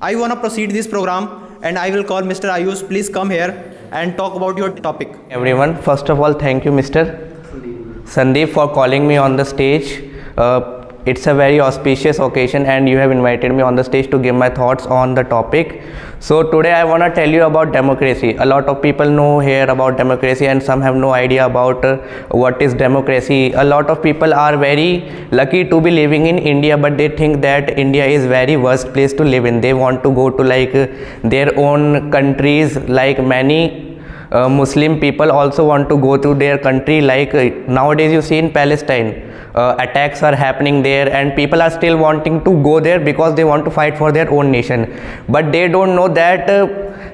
I want to proceed this program and I will call Mr. Ayush. Please come here and talk about your topic. Everyone, first of all, thank you, Mr. Sandeep, for calling me on the stage. It's a very auspicious occasion and you have invited me on the stage to give my thoughts on the topic. So today I want to tell you about democracy. A lot of people know here about democracy and some have no idea about what is democracy. A lot of people are very lucky to be living in India, but they think that India is very worst place to live in. They want to go to their own countries, like many Muslim people also want to go to their country. Nowadays you see in Palestine, attacks are happening there and people are still wanting to go there because they want to fight for their own nation, but they don't know that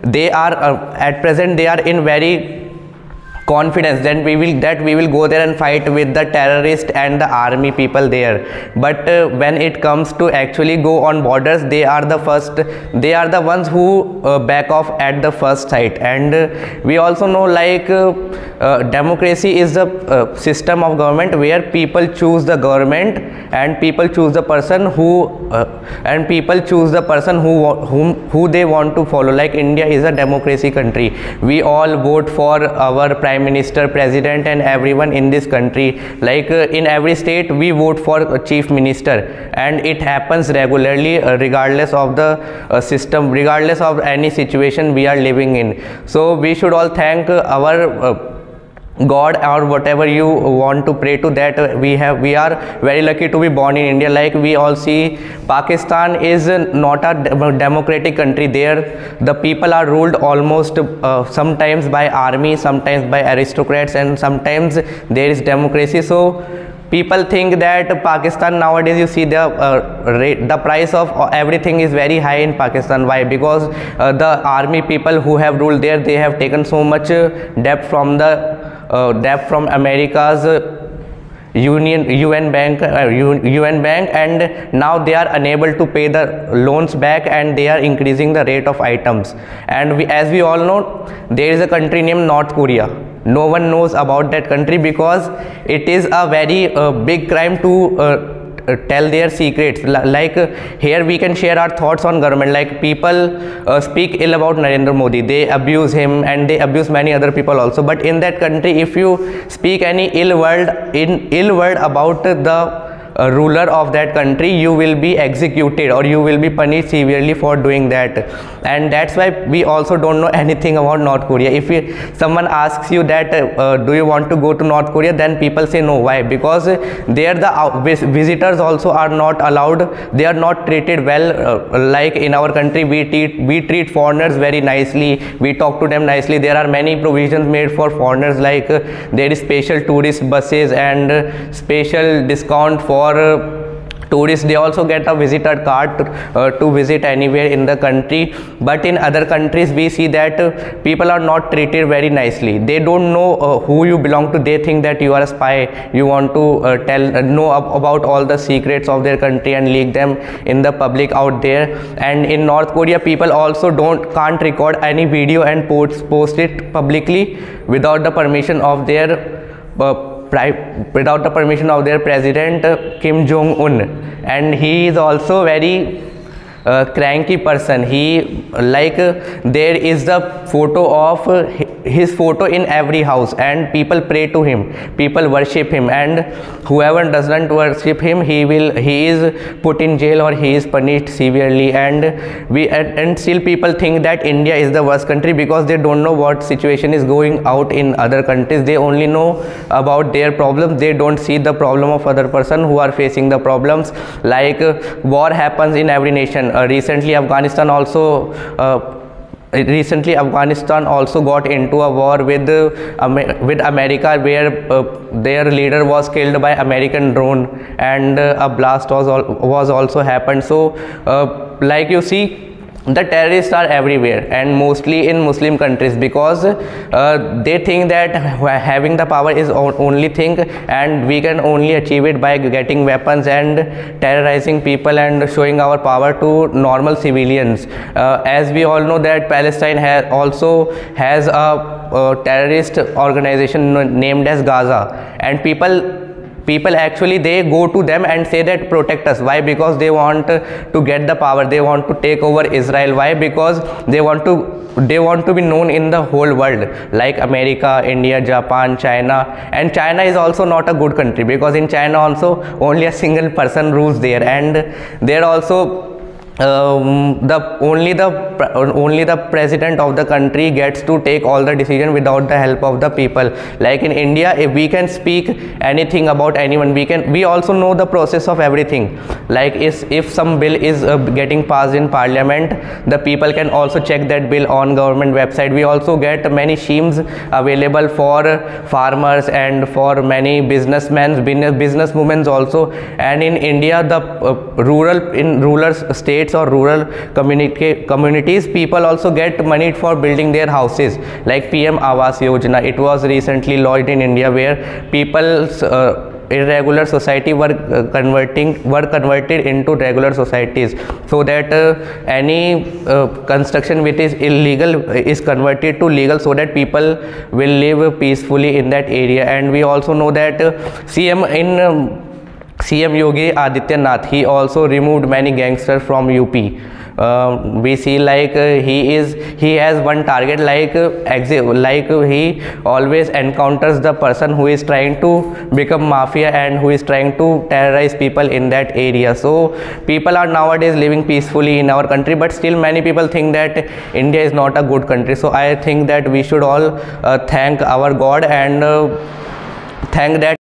they are at present they are in very confidence that we will go there and fight with the terrorist and the army people there. But when it comes to actually go on borders, they are the ones who back off at the first sight. And we also know democracy is a system of government where people choose the government and people choose the person who who they want to follow. Like India is a democracy country. We all vote for our prime minister, president and everyone in this country. In every state we vote for a chief minister, and it happens regularly regardless of the system, regardless of any situation we are living in. So we should all thank our God or whatever you want to pray to, that we are very lucky to be born in India. Like we all see, Pakistan is not a democratic country. There the people are ruled almost sometimes by army, sometimes by aristocrats, and sometimes there is democracy. So people think that Pakistan nowadays, you see the price of everything is very high in Pakistan. Why? Because the army people who have ruled there, they have taken so much debt from America's UN bank, and now they are unable to pay the loans back, and they are increasing the rate of items. And as we all know, there is a country named North Korea. No one knows about that country because it is a very big crime to tell their secrets. Here we can share our thoughts on government. Like people speak ill about Narendra Modi, they abuse him and they abuse many other people also. But in that country, if you speak any ill word about the ruler of that country, you will be executed or you will be punished severely for doing that. And that's why we also don't know anything about North Korea. If someone asks you that do you want to go to North Korea, then people say no. Why? Because there the visitors also are not allowed. They are not treated well. Like in our country, we treat foreigners very nicely, we talk to them nicely. There are many provisions made for foreigners, like there is special tourist buses and special discount for tourists. They also get a visitor card to visit anywhere in the country. But in other countries we see that people are not treated very nicely. They don't know who you belong to. They think that you are a spy, you want to know about all the secrets of their country and leak them in the public out there. And in North Korea, people also can't record any video and post it publicly without the permission of their president Kim Jong-un. And he is also very cranky person. There is the photo of his photo in every house, and people pray to him, people worship him, and whoever doesn't worship him, he is put in jail or he is punished severely. And still people think that India is the worst country because they don't know what situation is going out in other countries. They only know about their problems. They don't see the problem of other person who are facing the problems. War happens in every nation. Recently Afghanistan also got into a war with America, where their leader was killed by American drone, and a blast was also happened. So you see, the terrorists are everywhere, and mostly in Muslim countries, because they think that having the power is only thing, and we can only achieve it by getting weapons and terrorizing people and showing our power to normal civilians. As we all know that Palestine also has a terrorist organization named as Gaza, and people people actually they go to them and say that protect us. Why? Because they want to get the power, they want to take over Israel. Why? Because they want to be known in the whole world, like America, India, Japan, China. And China is also not a good country, because in China also only a single person rules there, and there also only the president of the country gets to take all the decision without the help of the people. Like in India, if we can speak anything about anyone, we also know the process of everything. Like if some bill is getting passed in parliament, the people can also check that bill on government website. We also get many schemes available for farmers and for many businessmen, businesswomen also. And in India, the rural states or rural communities, people also get money for building their houses, like PM Awas Yojana. It was recently launched in India, where people's irregular society were converted into regular societies, so that any construction which is illegal is converted to legal, so that people will live peacefully in that area. And we also know that CM Yogi Adityanath, he also removed many gangsters from UP. We see like he has one target, like he always encounters the person who is trying to become mafia and who is trying to terrorize people in that area. So people are nowadays living peacefully in our country, but still many people think that India is not a good country. So I think that we should all thank our God and thank that